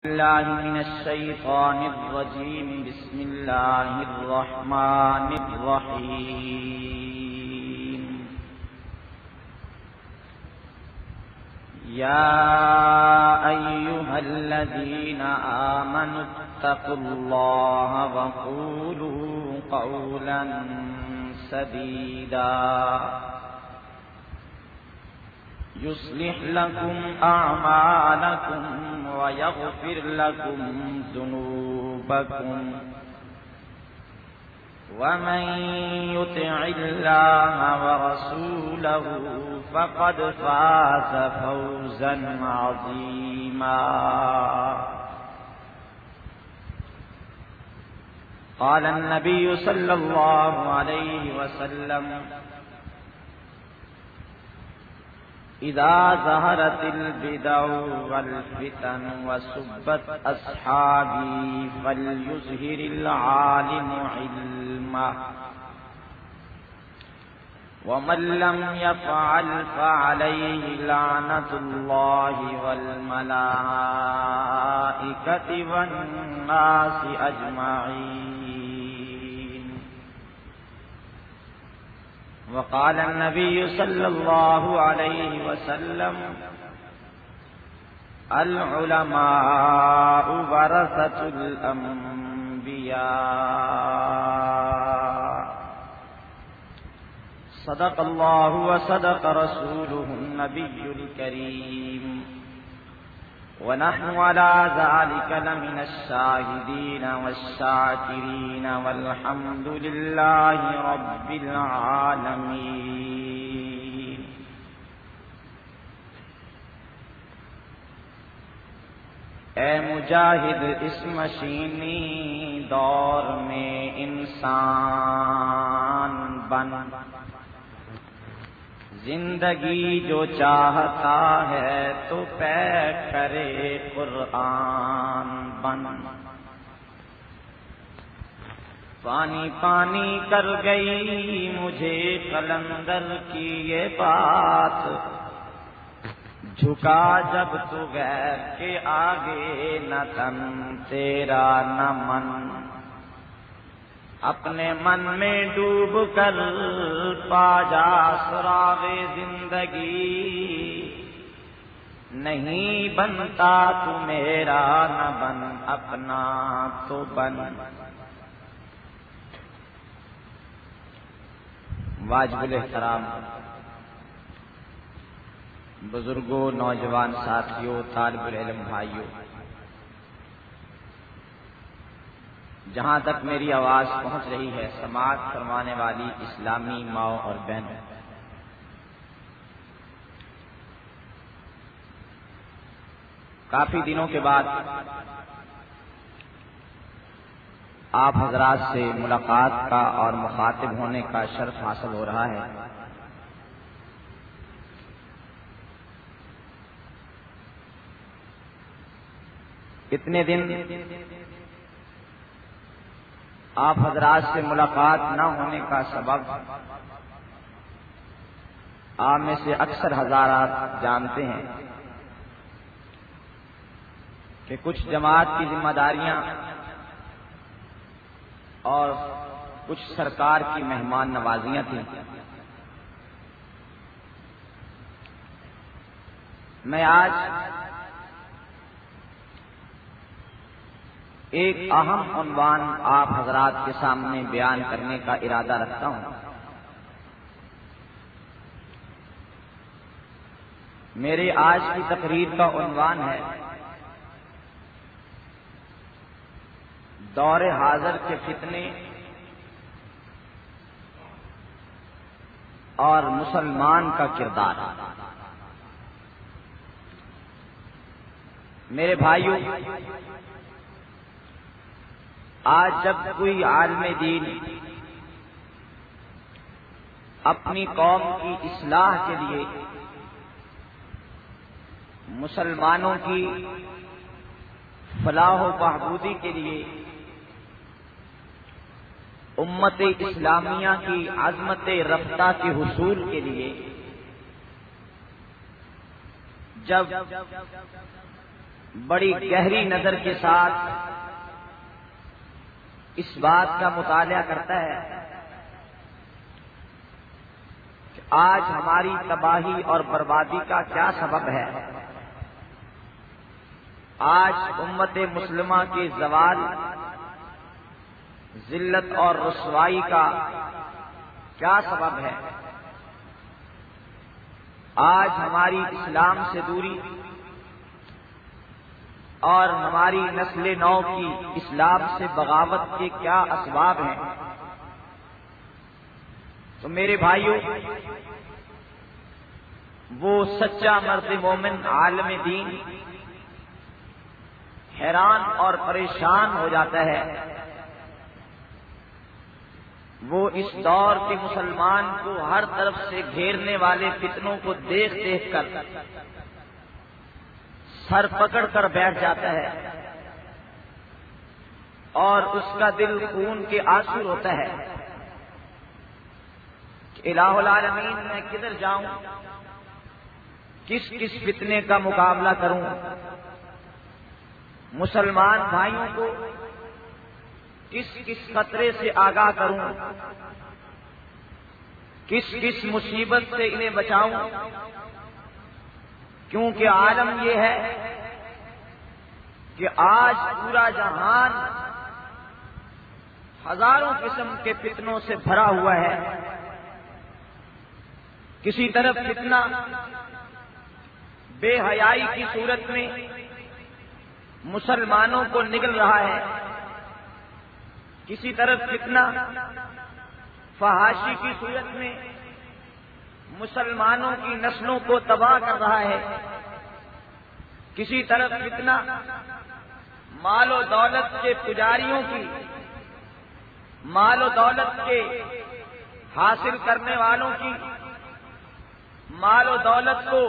الله من الشيطان الرجيم. بسم الله الرحمن الرحيم. يا أيها الذين آمنوا اتقوا الله وقولوا قولا سديدا يصلح لكم أعمالكم ويغفر لكم ذنوبكم ومن يطع الله ورسوله فقد فاز فوزا عظيما. قال النبي صلى الله عليه وسلم: إذا ظهرت البدع والفتن وسبت أصحابي فليظهر العالم علمه ومن لم يفعل فعليه لعنة الله والملائكة والناس أجمعين. وقال النبي صلى الله عليه وسلم: العلماء ورثة الأنبياء. صدق الله وصدق رسوله النبي الكريم ونحن على ذلك لمن الشاهدين والشاكرين والحمد لله رب العالمين. اے مجاہد اس مشینی دور میں انسان بن، زندگی جو چاہتا ہے تو پے کرے قرآن بن. پانی پانی کر گئی مجھے قلندر کی یہ بات، جھکا جب تو غیر کے آگے نہ تن تیرا نہ من، اپنے من میں ڈوب کر پا جا سراغ زندگی، نہیں بنتا تو میرا نہ بن اپنا تو بن. واجب الاحترام بزرگوں، نوجوان ساتھیوں، طالب العلم بھائیوں، جہاں تک میری آواز پہنچ رہی ہے سماعت فرمانے والی اسلامی ماؤں اور بہنوں، کافی دنوں کے بعد آپ حضرات سے ملاقات کا اور مخاطب ہونے کا شرف حاصل ہو رہا ہے. اتنے دن آپ حضرات سے ملاقات نہ ہونے کا سبب آپ میں سے اکثر حضرات جانتے ہیں کہ کچھ جماعت کی ذمہ داریاں اور کچھ سرکار کی مہمان نوازیاں تھیں. میں آج ایک اہم عنوان آپ حضرات کے سامنے بیان کرنے کا ارادہ رکھتا ہوں. میرے آج کی تقریر کا عنوان ہے دور حاضر کے فتنے اور مسلمان کا کردار. میرے بھائیوں، آج جب کوئی عالم دین اپنی قوم کی اصلاح کے لیے، مسلمانوں کی فلاح و بہبودی کے لیے، امت اسلامیہ کی عظمت رفتہ کے حصول کے لیے جب بڑی گہری نظر کے ساتھ اس بات کا مطالعہ کرتا ہے کہ آج ہماری تباہی اور بربادی کا کیا سبب ہے، آج امت مسلمہ کے زوال، ذلت اور رسوائی کا کیا سبب ہے، آج ہماری اسلام سے دوری اور ہماری نسل نو کی اسلام سے بغاوت کے کیا اسباب ہیں۔ تو میرے بھائیوں، وہ سچا مرد مومن عالم دین حیران اور پریشان ہو جاتا ہے، وہ اس دور کے مسلمان کو ہر طرف سے گھیرنے والے فتنوں کو دیکھ دیکھ کر سر پکڑ کر بیٹھ جاتا ہے اور اس کا دل خون کے آنسو ہوتا ہے کہ الہ العالمین میں کدھر جاؤں، کس کس فتنے کا مقابلہ کروں، مسلمان بھائیوں کو کس کس خطرے سے آگاہ کروں، کس کس مصیبت سے انہیں بچاؤں، کیونکہ عالم یہ ہے کہ آج پورا جہان ہزاروں قسم کے فتنوں سے بھرا ہوا ہے۔ کسی طرف فتنہ بے حیائی کی صورت میں مسلمانوں کو نگل رہا ہے، کسی طرف فتنہ فحاشی کی صورت میں مسلمانوں کی نسلوں کو تباہ کر رہا ہے، کسی طرف فتنہ مال و دولت کے پجاریوں کی، مال و دولت کے حاصل کرنے والوں کی، مال و دولت کو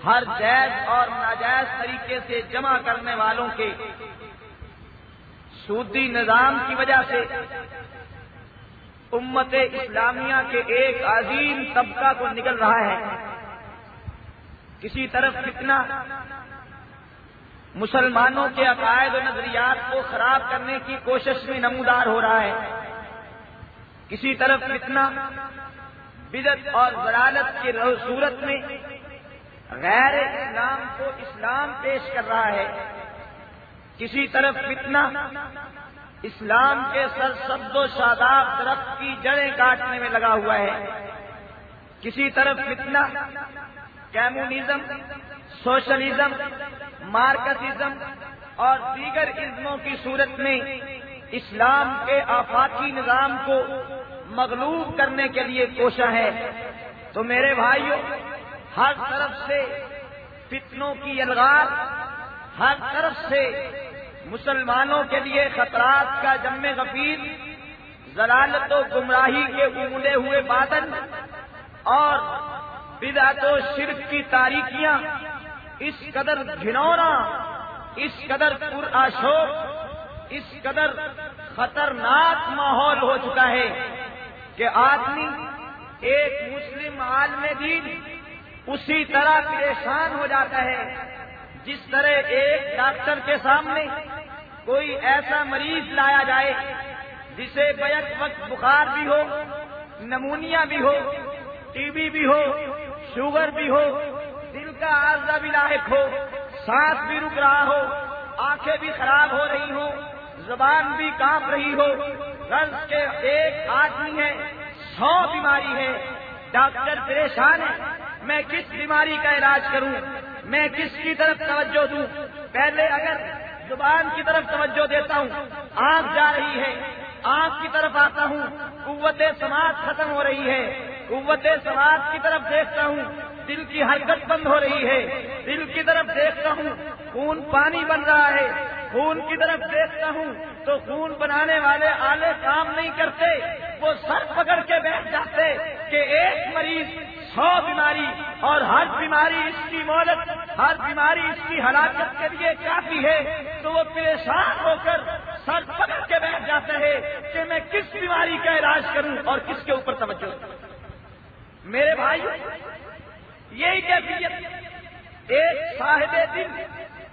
ہر جائز اور ناجائز طریقے سے جمع کرنے والوں کے سودی نظام کی وجہ سے امت اسلامیہ کے ایک عظیم طبقہ کو نگل رہا ہے۔ کسی طرف فتنہ مسلمانوں کے عقائد و نظریات کو خراب کرنے کی کوشش میں نمودار ہو رہا ہے، کسی طرف فتنہ بدعت اور ضلالت کی صورت میں غیر اسلام کو اسلام پیش کر رہا ہے، کسی طرف فتنہ اسلام کے سرسبز و شاداب درخت کی جڑیں کاٹنے میں لگا ہوا ہے، کسی طرف فتنہ کمیونزم، سوشلزم، مارکسزم اور دیگر ازموں کی صورت میں اسلام کے آفاقی نظام کو مغلوب کرنے کے لیے کوشاں ہے۔ تو میرے بھائیوں، ہر طرف سے فتنوں کی الغار، ہر طرف سے مسلمانوں کے لیے خطرات کا جم غفیر، ضلالت و گمراہی کے اونڈے ہوئے بادل اور بدعت و شرک کی تاریکیاں اس قدر گھنونا، اس قدر پرآشوب، اس قدر خطرناک ماحول ہو چکا ہے کہ آدمی ایک مسلم عالم دین اسی طرح پریشان ہو جاتا ہے جس طرح ایک ڈاکٹر کے سامنے کوئی ایسا مریض لایا جائے جسے بیک وقت بخار بھی ہو، نمونیا بھی ہو، ٹی بی بھی ہو، شوگر بھی ہو، دل کا عارضہ بھی لاحق ہو، سانس بھی رک رہا ہو، آنکھیں بھی خراب ہو رہی ہوں، زبان بھی کانپ رہی ہو، غرض کے ایک آدمی ہے، 100 بیماری ہے، ڈاکٹر پریشان ہے، میں کس بیماری کا علاج کروں، میں کس کی طرف توجہ دوں؟ پہلے اگر زبان کی طرف توجہ دیتا ہوں، آنکھ جا رہی ہے، آنکھ کی طرف آتا ہوں، قوت سماعت ختم ہو رہی ہے، قوت سماعت کی طرف دیکھتا ہوں، دل کی حرکت بند ہو رہی ہے، دل کی طرف دیکھتا ہوں، خون پانی بن رہا ہے، خون کی طرف دیکھتا ہوں تو خون بنانے والے آلے کام نہیں کرتے، وہ سر پکڑ کے بیٹھ جاتے کہ ایک مریض 100 بیماری اور ہر بیماری اس کی مہلت، ہر بیماری اس کی ہلاکت کے لیے کافی ہے، تو وہ پریشان ہو کر سر پکڑ کے بیٹھ جاتا ہے کہ میں کس بیماری کا علاج کروں اور کس کے اوپر توجہ دوں۔ میرے بھائیو، یہی کیفیت ایک صاحب دل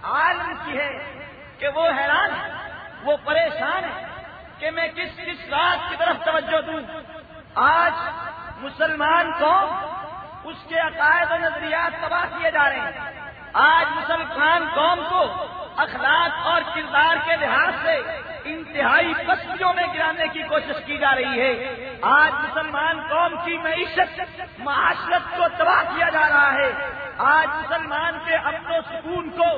عالم کی ہے کہ وہ حیران ہے، وہ پریشان ہے کہ میں کس کس بات کی طرف توجہ دوں۔ آج مسلمان قوم، اس کے عقائد و نظریات تباہ کیے جا رہے ہیں۔ آج مسلمان قوم کو اخلاق اور کردار کے لحاظ سے انتہائی پستیوں میں گرانے کی کوشش کی جا رہی ہے۔ آج مسلمان قوم کی معیشت، معاشرت کو تباہ کیا جا رہا ہے۔ آج مسلمان کے امن و سکون کو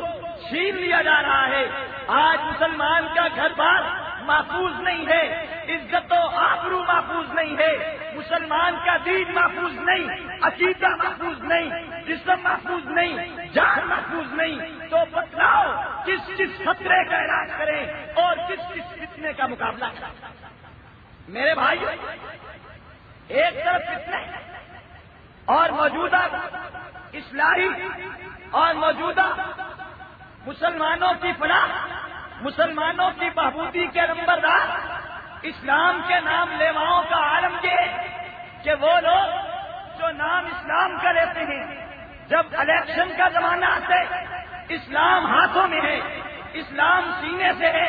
چھین لیا جا رہا ہے۔ آج مسلمان کا گھر بار محفوظ نہیں ہے، عزت و آبرو محفوظ نہیں ہے، مسلمان کا دین محفوظ نہیں، عقیدہ محفوظ نہیں، جسم محفوظ نہیں، جان محفوظ نہیں۔ تو بتلاؤ کس کس خطرے کا علاج کریں اور کس کس فتنے کا مقابلہ کریں؟ میرے بھائی، ایک طرف فتنے اور موجودہ اصلاحی اور موجودہ مسلمانوں کی فلاح، مسلمانوں کی بہبودی کے نمبردار اسلام کے نام لیواؤں کا عالم یہ کہ وہ لوگ جو نام اسلام کا لیتے ہیں، جب الیکشن کا زمانہ آتے اسلام ہاتھوں میں ہے، اسلام سینے سے ہے،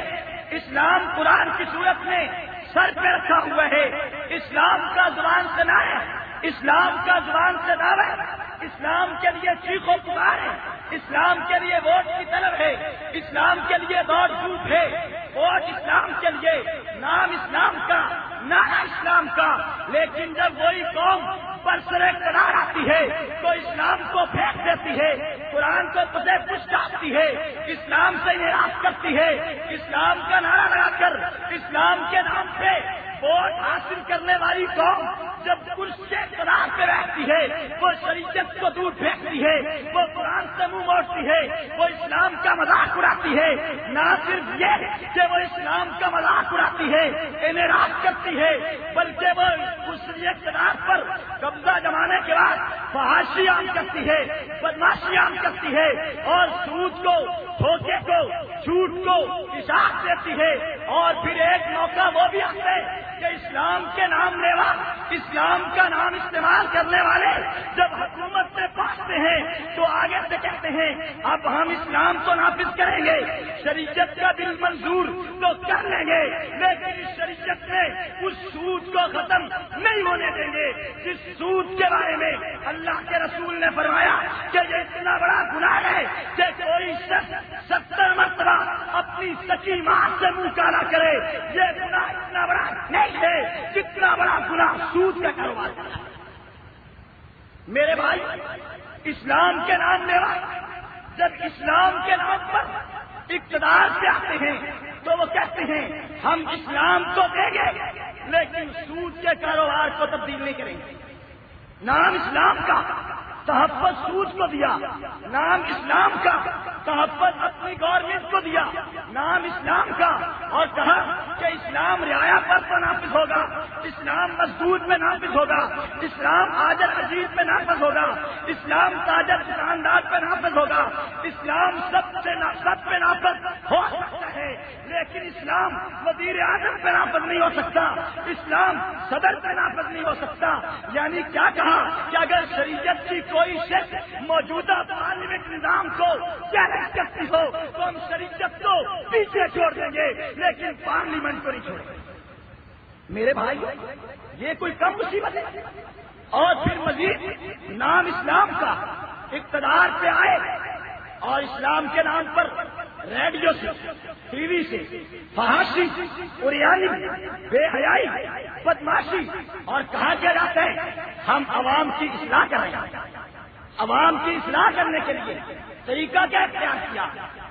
اسلام قرآن کی صورت میں سر پہ رکھا ہوا ہے، اسلام کا زبان سے نہ ہے، اسلام کا زبان سے دعویٰ ہے، اسلام کے لیے چیخ و پکار ہے، اسلام کے لیے ووٹ کی طلب ہے، اسلام کے لیے دوڑ دھوپ ہے، ووٹ اسلام کے لیے، نام اسلام کا، نعرہ اسلام کا۔ لیکن جب وہی قوم برسر اقتدار آتی ہے تو اسلام کو پھینک دیتی ہے، قرآن کو پسے پش ڈالتی ہے، اسلام سے انحراف کرتی ہے، اسلام کا نعرہ لگا کر اسلام کے نام پہ ووٹ حاصل کرنے والی قوم جب کرسی اقتدار پہ رہتی ہے، وہ شریعت کو دور پھینکتی ہے، وہ قرآن سے منہ موڑتی ہے، وہ اسلام کا مذاق اڑاتی ہے۔ نہ صرف یہ کہ وہ اسلام کا مذاق اڑاتی ہے، انحراف کرتی ہے، بلکہ وہ کرسی اقتدار پر قبضہ جمانے کے بعد فحاشی عام کرتی ہے، بدماشی عام کرتی ہے، اور سود کو، دھوکے کو، جھوٹ کو اشاعت دیتی ہے۔ اور پھر ایک موقع وہ بھی آتا ہے کہ اسلام کے نام لیوا، اسلام کا نام استعمال کرنے والے جب حکومت میں پہنچتے ہیں تو آگے سے کہتے ہیں اب ہم اسلام کو نافذ کریں گے، شریعت کا بل منظور تو کر لیں گے، لیکن اس شریعت میں اس سود کو ختم نہیں ہونے دیں گے جس سود کے بارے میں اللہ کے رسول نے فرمایا کہ یہ اتنا بڑا گناہ ہے کہ کوئی شخص 70 مرتبہ اپنی سچی ماں سے منہ کالا کرے، یہ گناہ اتنا بڑا نہیں ہے جتنا بڑا گناہ سود کا کاروبار کرنا ہے۔ میرے بھائی، اسلام کے نام لیوا جب اسلام کے نام پر اقتدار سے آتے ہیں تو وہ کہتے ہیں ہم اسلام کو دیں گے لیکن سود کے کاروبار کو تبدیل نہیں کریں گے۔ نام اسلام کا تحفظ سود کو دیا، نام اسلام کا تحفظ اپنی گورنمنٹ کو دیا، نام اسلام کا، اور کہا کہ اسلام رعایا پر نافذ ہوگا، اسلام مسجود میں نافذ ہوگا، اسلام آجر عزیز میں نافذ ہوگا، اسلام تاجر دکاندار پہ نافذ ہوگا، اسلام سب پہ نافذ ہو سکتا ہے، لیکن اسلام وزیر اعظم پہ نافذ نہیں ہو سکتا، اسلام صدر پہ نافذ نہیں ہو سکتا۔ یعنی کیا کہا کہ اگر شریعت کی کوئی شخص موجودہ پارلیمنٹ نظام کو چیلنج کرتی ہو تو ہم شریعت کو پیچھے چھوڑ دیں گے لیکن پارلیمنٹ کو نہیں چھوڑیں گے۔ میرے بھائی، یہ کوئی کم مصیبت ہے؟ اور پھر مزید نام اسلام کا اقتدار پہ آئے اور اسلام کے نام پر ریڈیو سے، ٹی وی سے فحاشی، عریانی، بے حیائی، بدماشی، اور کہا کیا جاتا ہے ہم عوام کی اصلاح کریں گے۔ عوام کی اصلاح کرنے کے لیے طریقہ کیا اختیار کیا؟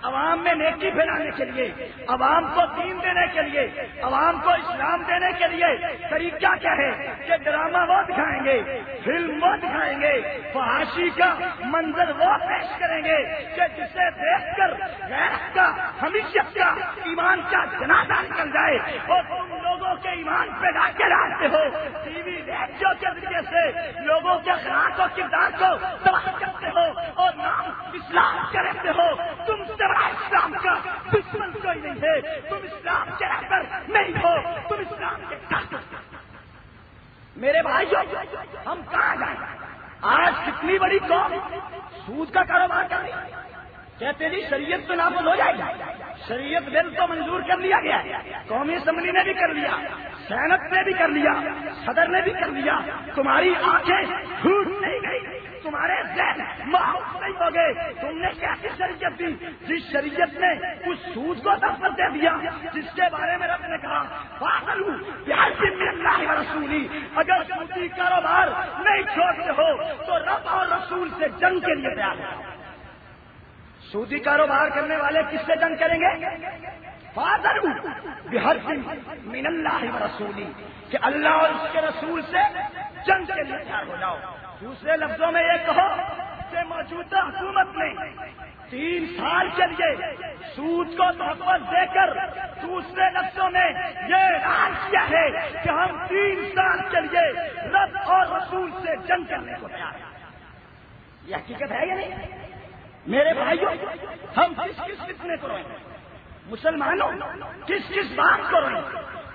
عوام میں نیکی پھیلانے کے لیے، عوام کو دین دینے کے لیے، عوام کو اسلام دینے کے لیے طریقہ کیا ہے کہ ڈرامہ وہ دکھائیں گے، فلم وہ دکھائیں گے، فحاشی کا منظر وہ پیش کریں گے کہ جسے دیکھ کر غیرت کا، حمیت کا، ایمان کا جنازہ نکل جائے، اور تم لوگوں کے ایمان پہ ڈاکے ڈالتے ہو، ٹی وی ریڈیو کے ذریعے سے لوگوں کے اخلاق و کردار کو تباہ کرتے ہو اور نام اسلام کرتے ہو۔ تم سے بڑا اسلام کا دشمن کوئی نہیں ہے، تم اسلام کے رہبر نہیں ہو، تم اسلام کے کافر۔ میرے بھائیوں، ہم کہاں جائیں؟ آج کتنی بڑی قوم سود کا کاروبار کر رہی ہے، کہتے جی شریعت تو نافذ ہو جائے گی، شریعت بل تو منظور کر لیا گیا ہے، قومی اسمبلی نے بھی کر لیا، سینٹ نے بھی کر لیا، صدر نے بھی کر لیا، تمہاری آنکھیں پھوٹ نہیں گئی، تمہارے ذہن محفوظ نہیں ہو گئے، تم نے کیسی شریعت دی؟ جس شریعت نے اس سود کو دفتر دے دیا جس کے بارے میں رب نے کہا فاصلو بحرب من اللہ و رسولی، اگر سودی کاروبار نہیں چھوڑتے ہو تو رب اور رسول سے جنگ کے لیے تیار ہو۔ سودی کاروبار کرنے والے کس سے جنگ کریں گے؟ فاصلو بحرب من اللہ و رسولی، کہ اللہ اور اس کے رسول سے جنگ کے لیے تیار ہو جاؤ۔ دوسرے لفظوں میں یہ کہو کہ موجودہ حکومت نے 3 سال کے لیے سود کو تحفظ دے کر دوسرے لفظوں میں یہ اعلان کیا ہے کہ ہم 3 سال کے لیے رب اور رسول سے جنگ کرنے کو تیار ہیں۔ یہ حقیقت ہے یا نہیں؟ میرے بھائیوں، ہم کس کس فتنے کو روئیں؟ مسلمانوں کس کس بات کو روئیں؟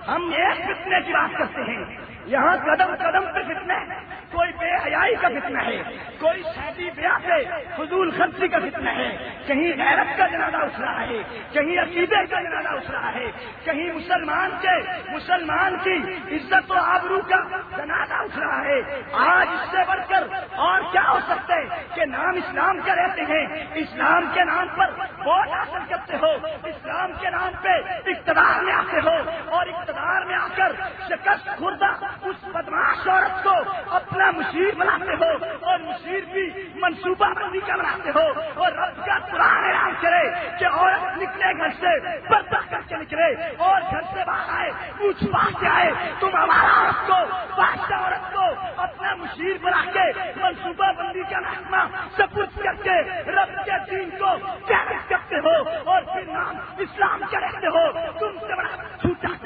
ہم ایک فتنے کی بات کرتے ہیں، یہاں قدم قدم پہ فتنے ہیں، کوئی بے حیائی کا فتنہ ہے، کوئی شادی بیاہ پہ فضول خرچی کا فتنہ ہے، کہیں غیرت کا جنازہ اٹھ رہا ہے، کہیں عقیدے کا جنازہ اٹھ رہا ہے، کہیں مسلمان کی عزت و آبرو کا جنازہ اٹھ رہا ہے۔ آج اس سے بڑھ کر اور کیا ہو سکتا ہے کہ نام اسلام کا رہتے ہیں، اسلام کے نام پر ووٹ حاصل کرتے ہو، اسلام کے نام پہ اقتدار میں آتے ہو، اور اقتدار میں آ کر شکست خوردہ اس بدماش عورت کو اپنا مشیر بناتے ہو، اور مشیر بھی منصوبہ بندی کا بناتے ہو، اور رب کا قرآن اعلان کرے کہ عورت نکلے گھر سے پردہ کر کے نکلے، اور گھر سے باہر آئے پوچھ پاچھ کے آئے، تم ہمارا عورت کو بادشاہ عورت کو اپنا مشیر بنا کے منصوبہ بندی کا محکمہ سپرد کر کے رب کے دین کو پیروز کرتے ہو، اور پھر نام اسلام کے رہتے ہو، تم سے بڑا چھوٹا۔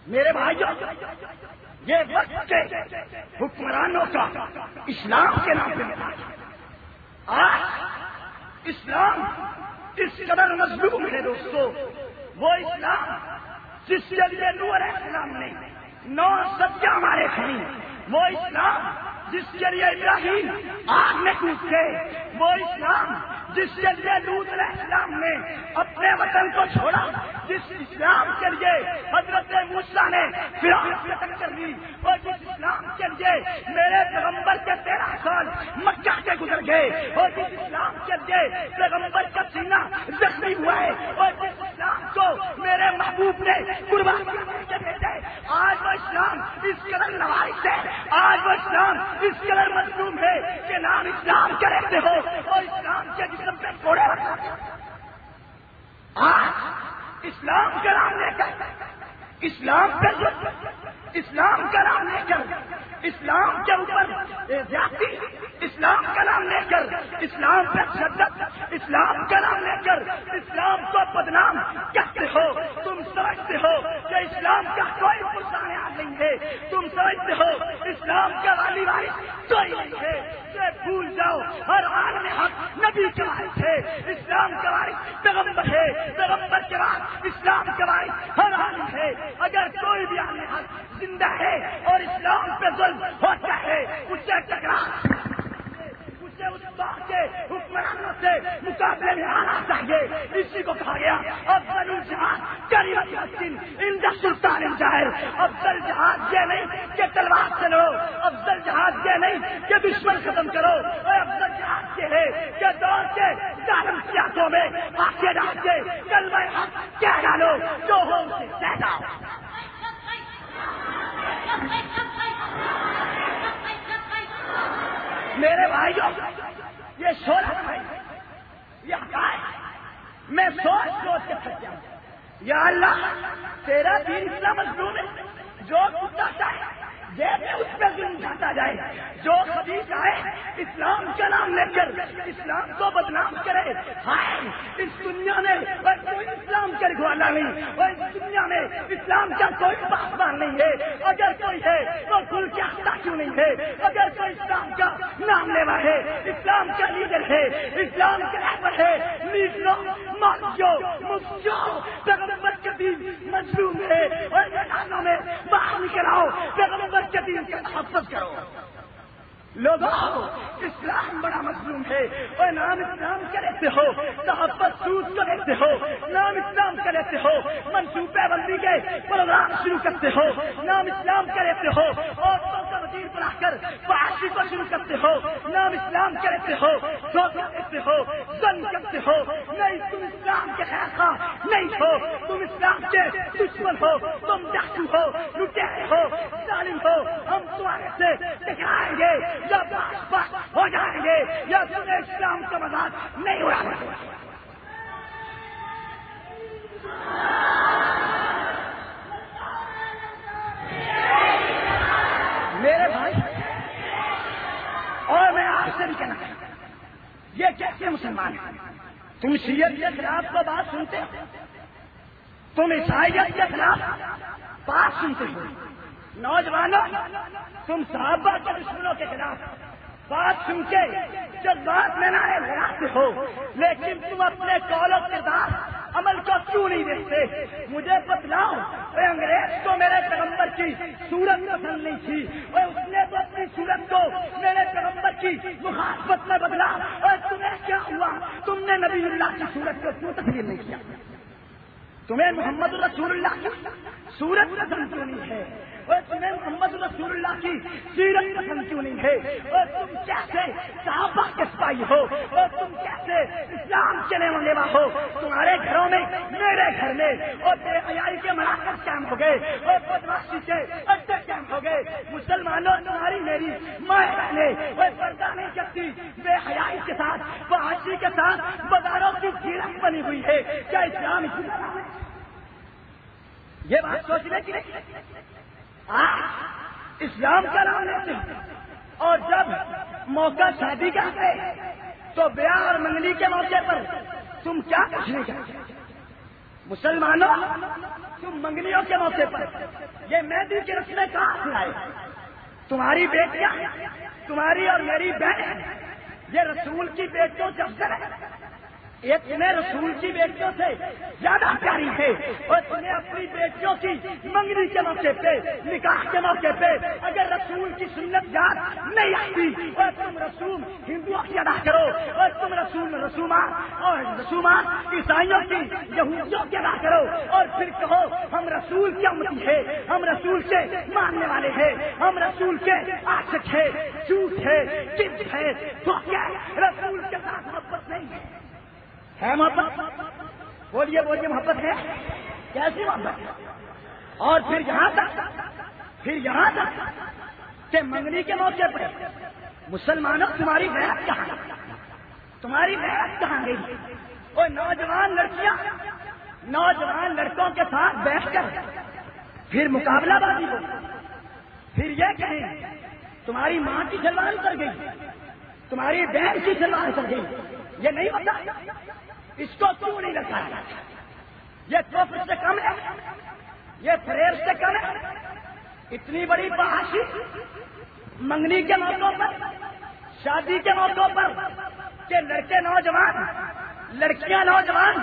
میرے بھائیوں، یہ وقت کے حکمرانوں کا اسلام کے نام پہ آج اسلام اس قدر مظلوم ہے دوستو، وہ اسلام جس کے لیے نوح علیہ السلام نے 9 صدیاں مارے کھڑی، وہ اسلام جس کے لیے ابراہیم آگ میں کود گئے، وہ اسلام جس کے لیے لوط علیہ السلام نے اپنے وطن کو چھوڑا، جس اسلام کے لیے حضرت موسیٰ نے فرعون سے ٹکر لی، اور جس اسلام کے لیے میرے پیغمبر کے 13 سال مکہ کے گزر گئے، اور جس اسلام کے لیے پیغمبر کا سینہ زخمی ہوا ہے، اور جس اسلام کو میرے محبوب نے قربان کر کے بھیجا ہے، آج وہ اسلام اس قدر نواز ہے، آج وہ اسلام اس قدر مظلوم ہے کہ نام اسلام کے رہتے ہو اور اسلام کے جسم پہ کوڑے رکھتے ہو۔ آج اسلام کا نام لے کر اسلام پہ اسلام کا نام لے کر اسلام کے اوپر زیادتی، اسلام کا نام لے کر اسلام پہ شدت، اسلام کا نام لے کر اسلام کو بدنام کرتے ہو۔ تم سمجھتے ہو کہ اسلام کا کوئی پرسان یاد نہیں ہے، تم سمجھتے ہو اسلام کا والی وارث کوئی نہیں ہے، یہ بھول جاؤ، ہر عالم حق نبی کے وارث ہے، اسلام کا وارث پیغمبر ہے، پیغمبر کے بعد اسلام کا وارث ہر عالم ہے۔ اگر کوئی بھی عالم حق زندہ ہے اور اسلام پہ ظلم ہوتا ہے، اسے ٹکرا، اسے اس بات کے حکمرانوں سے مقابلے میں آنا چاہیے۔ اسی کو کہا گیا افضل الجہاد کلمۃ الحق عند سلطان جائر، افضل جہاد یہ نہیں کہ تلوار سے لڑو، افضل جہاد یہ نہیں کہ دشمن ختم کرو، اور افضل جہاد یہ ہے کہ دور کے ظالم سیاسوں میں آنکھیں ڈال کے کلمہ حق کہہ ڈالو، جو ہو اسے کہہ ڈالو۔ میرے بھائیوں، یہ شہرت ہے، یہ حقائق میں سوچ کے تھک گیا ہوں۔ یا اللہ، تیرا دین اتنا مظلوم ہے، جو کتا چاہے جیسے اس پہ ظلم ڈھاتا جائے، جو خبیث آئے اسلام کا نام لے کر اسلام کو بدنام کرے۔ ہائے، اس دنیا میں کوئی اسلام کا رکھوالا نہیں، اور اس دنیا میں اسلام کا کوئی پاسبان نہیں ہے۔ اگر کوئی ہے تو کھل کے ہفتہ کیوں نہیں ہے؟ اگر کوئی اسلام کا نام لیوا ہے، اسلام کا لیڈر ہے، اسلام کا رہبر ہے، لیڈروں، مولویوں، مفتیوں، پیغمبر کے دین مظلوم ہے، اور میدانوں میں باہر نکل آؤ، پیغمبر کے دین کا تحفظ کرو۔ لوگوں اسلام بڑا مظلوم ہے، اور نام اسلام کا لیتے ہو صحابت سود کو لیتے ہو، نام اسلام کا لیتے ہو منصوبہ بندی کے پروگرام شروع کرتے ہو، نام اسلام کا لیتے ہو عورتوں کا وزیر بنا کر فحاشی کو شروع کرتے ہو، نام اسلام کا لیتے ہو دھوکہ دیتے ہو، ظلم کرتے ہو۔ نہیں، تم اسلام کے خیر خواہ نہیں ہو، تم اسلام کے دشمن ہو، تم ڈاکو ہو، لٹیرے ہو، ظالم ہو۔ ہم تمہارے سے ٹکرائیں گے یا بس ہو جائیں گے، یا تمہیں اسلام کا مذاق نہیں اڑانا۔ میرے بھائی، اور میں آپ سے بھی کہنا چاہتا ہوں، یہ کیسے مسلمان ہیں؟ تم شیعت کے خلاف تو بات سنتے ہو، تم عیسائیت کے خلاف بات سنتے ہو، نوجوانوں تم صحابہ کے دشمنوں کے خلاف بات سن کے جذبات میں نعرے لگاتے ہو، لیکن تم اپنے قول و کردار عمل کو کیوں نہیں دیکھتے؟ مجھے بتلاؤ، اے انگریز کو میرے پیغمبر کی صورت پسند نہیں تھی، اور اس نے تو اپنی صورت کو میرے پیغمبر کی مخالفت میں بدلا، اور تمہیں کیا ہوا؟ تم نے نبی اللہ کی صورت کو کیوں تسلیم نہیں کیا؟ تمہیں محمد رسول اللہ کی صورت پسند کیوں نہیں ہے؟ اور تمہیں محمد رسول اللہ کی سیرت پسند کیوں نہیں ہے؟ اور تم کیسے صحابہ کے سپاہی ہو؟ اور تم کیسے اسلام کے لیوا ہو؟ تمہارے گھروں میں، میرے گھر میں، اور بے حیائی کے مراکز قائم ہو گئے، اور بدماشی کے اڈے قائم ہو گئے۔ مسلمانوں، تمہاری میری ماں بہنیں اور پردہ نہیں کرتی، بے حیائی کے ساتھ، فحاشی کے ساتھ بازاروں کی جیرت بنی ہوئی ہے۔ کیا اسلام یہ بات سوچنے کی نہیں؟ آپ اسلام کا نام لیتے ہیں، اور جب موقع شادی کا ہے تو بیاہ اور منگنی کے موقع پر تم کیا کچھ نہیں کرتے؟ مسلمانوں، تم منگنیوں کے موقع پر یہ مہندی کی رسمیں کہاں سے آئے؟ تمہاری بیٹیاں، تمہاری اور میری بہن، یہ رسول کی بیٹیوں سے افضل ہے، یہ تمہیں رسول کی بیٹیوں سے زیادہ پیاری ہے، اور تمہیں اپنی بیٹیوں کی منگنی کے موقع پہ، نکاح کے موقع پہ اگر رسول کی سنت یاد نہیں آتی، اور تم رسوم ہندوؤں کی ادا کرو، اور تم رسومات عیسائیوں کی، یہودیوں کی ادا کرو، اور پھر کہو ہم رسول کی امتی ہے، ہم رسول کے ماننے والے ہیں، ہم رسول کے عاشق ہے، جھوٹ ہے، کذب ہے، دھوکہ ہے، رسول کے ساتھ محبت نہیں ہے محبت؟ بولیے بولیے، محبت ہے؟ کیسی محبت ہے؟ اور پھر یہاں تک کہ منگنی کے موقع پر مسلمانوں تمہاری غیرت کہاں گئی؟ تمہاری غیرت کہاں گئی؟ اور نوجوان لڑکیاں نوجوان لڑکوں کے ساتھ بیٹھ کر پھر مقابلہ بازی ہو، پھر یہ کہیں تمہاری ماں کی سلوان اتر گئی، تمہاری بہن کی سلوان اتر گئی، یہ نہیں ہوتا؟ اس کو کیوں نہیں لگتا؟ یہ کفر سے کم ہے؟ یہ فریب سے کم ہے؟ اتنی بڑی فحاشی منگنی کے موقعوں پر، شادی کے موقعوں پر، کہ لڑکے نوجوان، لڑکیاں نوجوان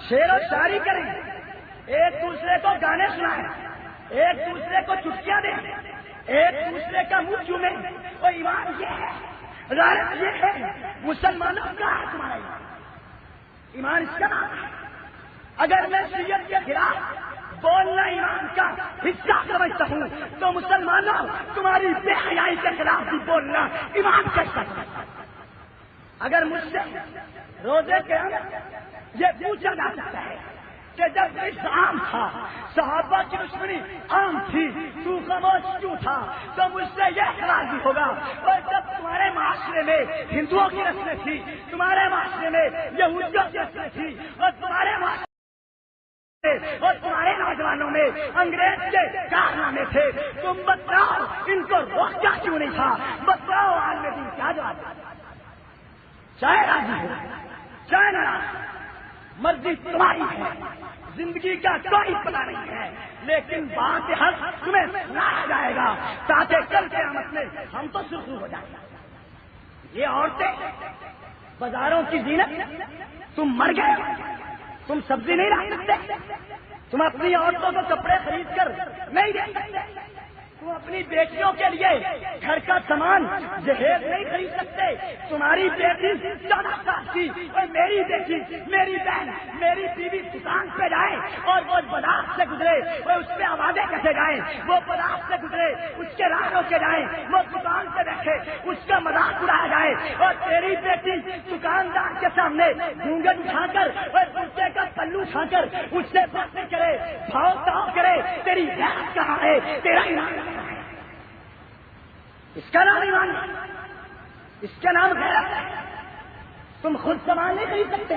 شعر و شاعری کریں، ایک دوسرے کو گانے سنائیں، ایک دوسرے کو چٹکیاں دیں، ایک دوسرے کا منہ چومیں، اور ایمان یہ ہے، غیرت یہ ہے۔ مسلمانوں کا ہے تمہارا ایمان، اس کا نام ہے۔ اگر میں شریعت کے خلاف بولنا ایمان کا حصہ سمجھتا ہوں تو مسلمانوں تمہاری بے حیائی کے خلاف بھی بولنا ایمان کا حصہ سمجھتا ہوں۔ اگر مجھ سے روزے کے اندر یہ پوچھا جا سکتا ہے کہ جب عشق عام تھا، صحابہ کی دشمنی عام تھی، تو خاموش کیوں تھا، تو مجھ سے یہ سوال بھی ہوگا، اور جب تمہارے معاشرے میں ہندوؤں کی رسمیں تھی، تمہارے معاشرے میں یہودیوں کی رسمیں تھی، اور تمہارے معاشرے اور تمہارے نوجوانوں میں انگریز کے کارنامے تھے، تم بتلاؤ ان کو روکا کیوں نہیں تھا؟ بتلاؤ عالم دین کیا جواب؟ چاہے راضی ہو چاہے ناراض، مرضی تمہاری ہے، زندگی کا کوئی پتہ نہیں ہے، لیکن بات حق تمہیں سنایا جائے گا تاکہ کل قیامت میں ہم تو سرخرو ہو جائیں گے۔ یہ عورتیں بازاروں کی زینت، تم مر گئے، تم سبزی نہیں لا سکتے، تم اپنی عورتوں کو کپڑے خرید کر نہیں دے سکتے، تم اپنی بیٹیوں کے لیے گھر کا سامان جہیز نہیں خرید سکتے. تمہاری بیٹی 14 سال کی اور میری بیٹی میری بہن میری بیوی دکان پہ جائے اور وہ بازار سے گزرے اور اس پہ آوازیں کیسے گائیں, وہ بازار سے گزرے اس کے راہ رو کے جائیں, وہ دکان پہ بیٹھے اس کا مذاق اڑایا جائے, اور تیری بیٹی دکاندار کے سامنے گھونگھٹ اٹھا کر اور کرتے کا پلو اٹھا کر اس سے باتیں کرے, بھاؤ تاؤ کرے, تیری غیرت کہاں ہے, تیرا ایمان کہاں ہے؟ اس کا نام ایمان ہے, اس کا نام غیرت ہے. تم خود سامان نہیں خرید سکتے.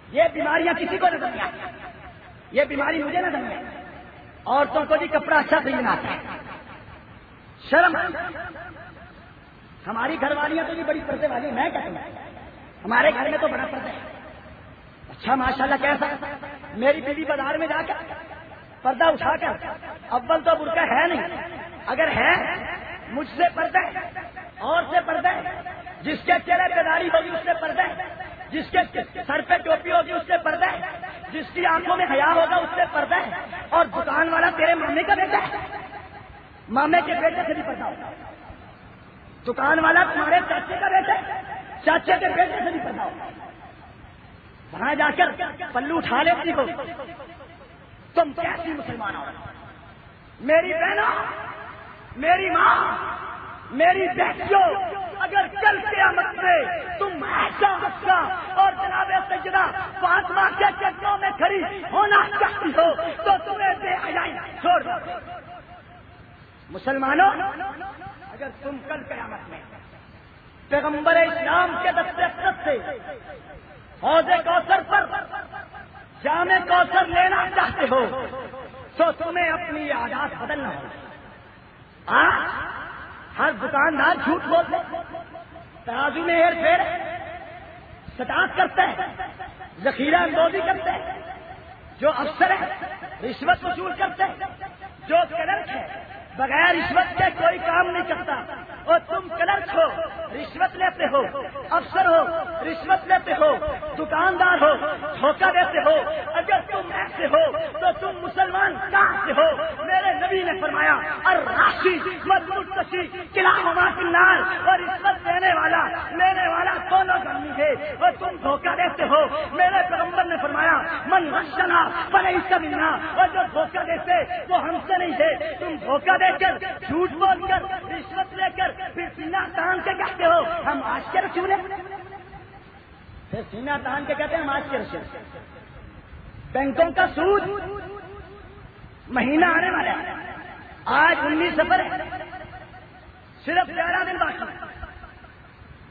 یہ بیماریاں کسی کو نظر نہیں آتی, یہ بیماری مجھے نظر نہیں آتی. عورتوں کو جی کپڑا اچھا خریدنا آتا ہے, شرم. ہماری گھر والیاں تو جی بڑی پردے والی, میں کہتا ہوں ہمارے گھر میں تو بڑا پردہ ہے. اچھا ماشاءاللہ کیسا, میری بیوی بازار میں جا کر پردہ اٹھا کر, اول تو برقع ہے نہیں, اگر ہے مجھ سے پردہ ہے, اور سے پردہ ہے, جس کے چہرے پہ داڑھی ہوگی اس سے پردہ ہے, جس کے سر پہ ٹوپی ہوگی اس سے پردہ ہے, جس کی آنکھوں میں حیا ہوگا اس سے پردہ ہے. اور دکان والا تیرے مامے کا بیٹا ہے, مامے کے بیٹے سے بھی پردہ ہوگا. دکان والا تمہارے چاچے کا بیٹا ہے, چاچے کے بیٹے سے بھی پردہ ہوگا. وہاں جا کر پلو اٹھا لیتی ہو, تم کیسی مسلمان ہو؟ میری بہنوں, میری ماں, میری بیٹیوں, اگر کل قیامت میں تم ایسا مسئلہ اور جناب سیدہ فاطمہ کے قدموں میں کھڑی ہونا چاہتی ہو تو تمہیں بے حیائی چھوڑ دو. مسلمانوں, اگر تم کل قیامت میں پیغمبر اسلام کے دست اقدس سے حوض کوثر پر جام کوثر لینا چاہتے ہو تو تمہیں اپنی عادات بدلنا ہوگا. ہر دکاندار جھوٹ بولتے, ترازو میں ہیر پھیر, سٹاٹ کرتے ہیں, ذخیرہ اندوزی کرتے ہیں. جو افسر ہے رشوت وصول کرتے ہیں, جو کلرک ہے بغیر رشوت کے کوئی کام نہیں کرتا. اور تم کلرک ہو, رشوت لیتے ہو, افسر ہو, رشوت لیتے ہو, دکاندار ہو, دھوکہ دیتے ہو. اگر تم ایسے ہو تو تم مسلمان کہاں سے ہو؟ میرے نبی نے فرمایا الراشی والمرتشی کلاہما فی النار, اور رشوت دینے والا لینے والا دونوں جہنمی ہے. اور تم دھوکہ دیتے ہو, میرے پیغمبر نے فرمایا من غشنا فلیس منا, اور جو دھوکہ دیتے وہ ہم سے نہیں ہے. تم دھوکہ دے کر, جھوٹ بول کر, رشوت لے کر پھر سینہ تان کے کہتے ہو ہم آج کے رسول ہیں. پھر سینہ تان کے کہتے ہیں ہم آج کے رسول. بینکوں کا سود مہینہ آنے والا ہے, آج 19 سفر ہے, صرف 11 دن باقی.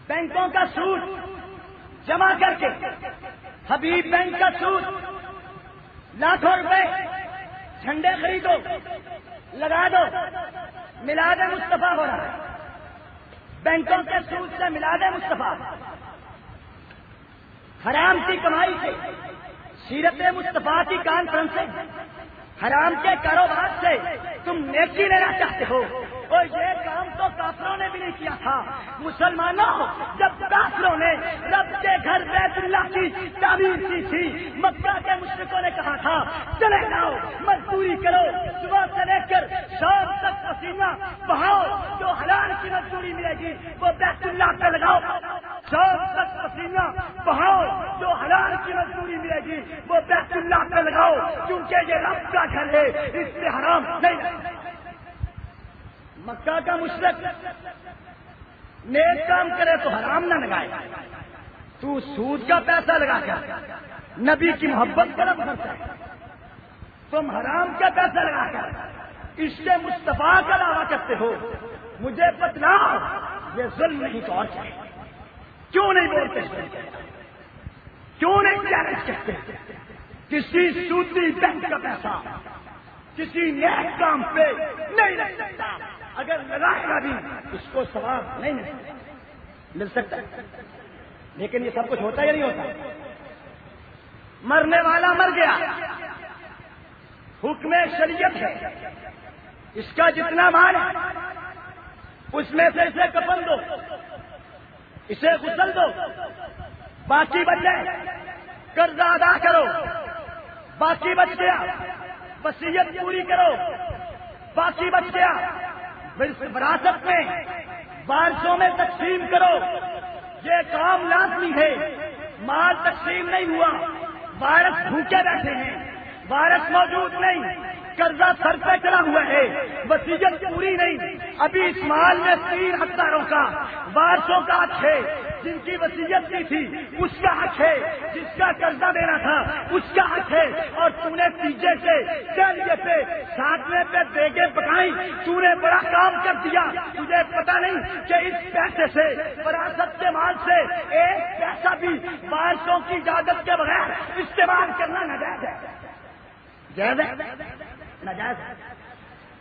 بینکوں کا سود جمع کر کے حبیب بینک کا سود لاکھوں روپے, جھنڈے خریدو, لگا دو, میلاد مصطفیٰ ہو رہا ہے. بینکوں کے سود سے میلاد مصطفیٰ, حرام کی کمائی سے سیرت مصطفیٰ کی کانفرنسیں, حرام کے کاروبار سے تم نیکی لینا چاہتے ہو. اور یہ کام تو کافروں نے بھی نہیں کیا تھا. مسلمانوں, جب کافروں نے رب کے گھر بیت اللہ کی تعمیر کی تھی, مکہ کے مشرکوں نے کہا تھا چلے جاؤ مزدوری کرو, صبح سے لے کر شام تک پسینہ بہاؤ, جو حلال کی مزدوری ملے گی وہ بیت اللہ پہ لگاؤ. شام تک پسینہ بہاؤ, جو حلال کی مزدوری ملے گی وہ بیت اللہ پہ لگاؤ, کیونکہ یہ رب کا گھر ہے, اس سے حرام نہیں. مکہ کا مشرک نیک کام کرے تو حرام نہ لگائے, تو سود کا پیسہ لگا کر نبی کی محبت طلب کرتا ہے. تم حرام کا پیسہ لگا کر اس سے مصطفیٰ کا دعویٰ کرتے ہو. مجھے بتلاؤ یہ ظلم نہیں تو اور کیا؟ کیوں نہیں بولتے, کیوں نہیں چیلنج کرتے؟ کسی سودی بینک کا پیسہ کسی نیک کام پہ نہیں لگ سکتا. اگر لگائے گا بھی اس کو ثواب نہیں مل سکتا. لیکن یہ سب کچھ ہوتا یا نہیں ہوتا؟ مرنے والا مر گیا, حکم شریعت ہے, اس کا جتنا مال ہے اس میں سے اسے کفن دو, اسے غسل دو, باقی بچ جائے قرضہ ادا کرو, باقی بچ گیا وصیت پوری کرو, باقی بچ گیا وراثت میں وارثوں میں تقسیم کرو، یہ کام لازمی ہے۔ مال تقسیم نہیں ہوا، وارث بھوکے بیٹھے ہیں، وارث موجود نہیں، قرضہ سر پہ چڑھا ہوا ہے، وصیت پوری نہیں، ابھی اس مال میں 3 حقداروں کا وارثوں کا حق ہے، جن کی وصیت کی تھی اس کا حق ہے، جس کا قرضہ دینا تھا اس کا حق ہے، اور تو نے تیجے سے چلیے پہ 7ویں پہ دیگیں پکائی، تو نے بڑا کام کر دیا۔ تجھے پتا نہیں کہ اس پیسے سے وراثت کے مال سے 1 پیسہ بھی وارثوں کی اجازت کے بغیر استعمال کرنا ناجائز ہے۔ جائز ہے؟ ناجائز ہے۔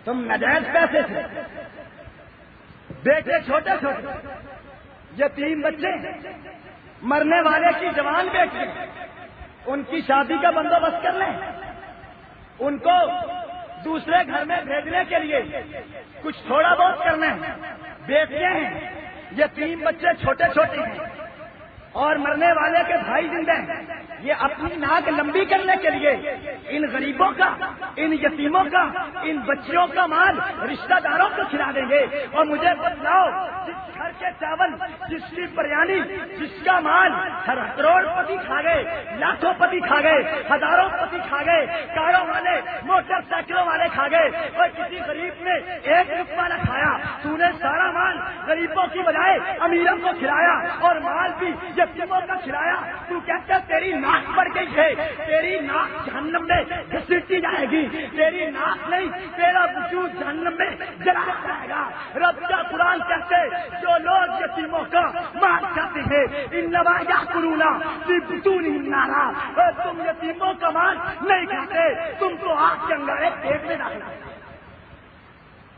تم ناجائز پیسے سے بیٹے چھوٹے چھوٹے یتیم بچے مرنے والے کی جوان بیٹی ان کی شادی کا بندوبست کر لیں، ان کو دوسرے گھر میں بھیجنے کے لیے کچھ تھوڑا بہت کرنا ہے۔ بیٹیاں ہیں، یتیم بچے چھوٹے چھوٹے ہیں اور مرنے والے کے بھائی زندہ ہیں، یہ اپنی ناک لمبی کرنے کے لیے ان غریبوں کا، ان یتیموں کا، ان بچیوں کا مال رشتہ داروں کو کھلا دیں گے۔ اور مجھے بتلاؤ، جس گھر کے چاول، جس کی بریانی، جس کا مال کروڑ پتی کھا گئے، لاکھوں پتی کھا گئے، ہزاروں پتی کھا گئے، کاروں والے، موٹر سائیکلوں والے کھا گئے، اور کسی غریب نے 1 روپیہ نہ کھایا، تو نے سارا مال غریبوں کی بجائے امیروں کو کھلایا اور مال بھی یتیموں کا کھلایا۔ تو کہتا تیری ناک پڑ گئی ہے، تیری ناک جہنم میں گھسیٹی جائے گی، تیری ناک نہیں تیرا وجود جہنم میں جلایا جائے گا۔ رب کا قرآن کہتے جو لوگ یتیموں کا مال کھاتے ہیں انما یاکلون فی بطونہم نارا، تم یتیموں کا مال نہیں کھاتے، تم تو آگ کے انگارے پیٹ میں ڈالنا۔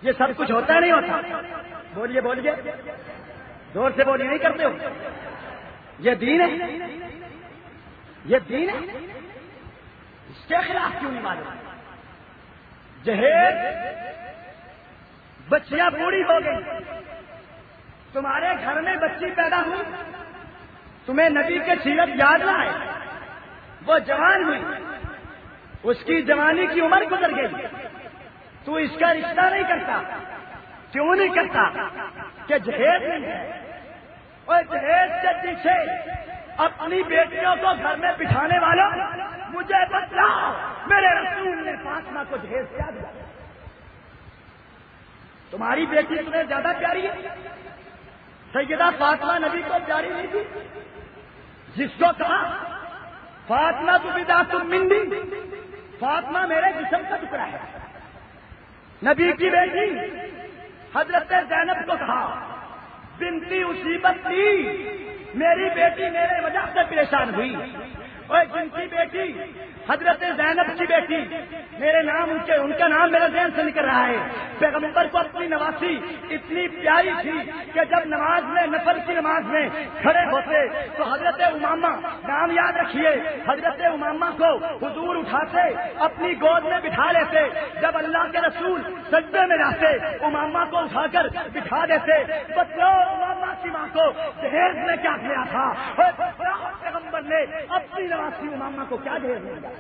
یہ سب کچھ ہوتا ہے نہیں ہوتا؟ بولیے بولیے، زور سے بولیے، نہیں کرتے ہو؟ یہ دین ہے، یہ دین ہے، اس کے خلاف کیوں نہیں معلوم؟ جہیز بچیاں بوڑھی ہو گئی، تمہارے گھر میں بچی پیدا ہوئی، تمہیں نبی کے سیرت یاد نہ آئے، وہ جوان ہوئی، اس کی جوانی کی عمر گزر گئی، تو اس کا رشتہ نہیں کرتا۔ کیوں نہیں کرتا؟ کہ جہیز نہیں ہے، اور جہیز کے پیچھے اپنی بیٹیوں کو گھر میں بٹھانے والوں، مجھے بتلاؤ میرے رسول نے فاطمہ کو جہیز کیا دیا؟ تمہاری بیٹی تمہیں زیادہ پیاری ہے؟ سیدہ فاطمہ نبی کو پیاری نہیں تھی؟ جس کو کہا فاطمہ تو بذات مندی، فاطمہ میرے جسم کا ٹکڑا ہے۔ نبی کی بیٹی حضرت زینب کو کہا بنتی مصیبت تھی، میری بیٹی میرے وجہ سے پریشان ہوئی، اور جن کی بیٹی حضرت زینب کی بیٹی، میرے نام ان کا نام میرے ذہن سے نکل رہا ہے، پیغمبر کو اپنی نواسی اتنی پیاری تھی کہ جب نماز میں، نفل کی نماز میں کھڑے ہوتے تو حضرت امامہ، نام یاد رکھیے، حضرت امامہ کو حضور اٹھاتے اپنی گود میں بٹھا لیتے، جب اللہ کے رسول سجدے میں جاتے امامہ کو اٹھا کر بٹھا دیتے۔ بتلاؤ امامہ کی ماں کو جہیز میں کیا کیا تھا، اور پیغمبر نے اپنی نواسی امامہ کو کیا جہیز دیا؟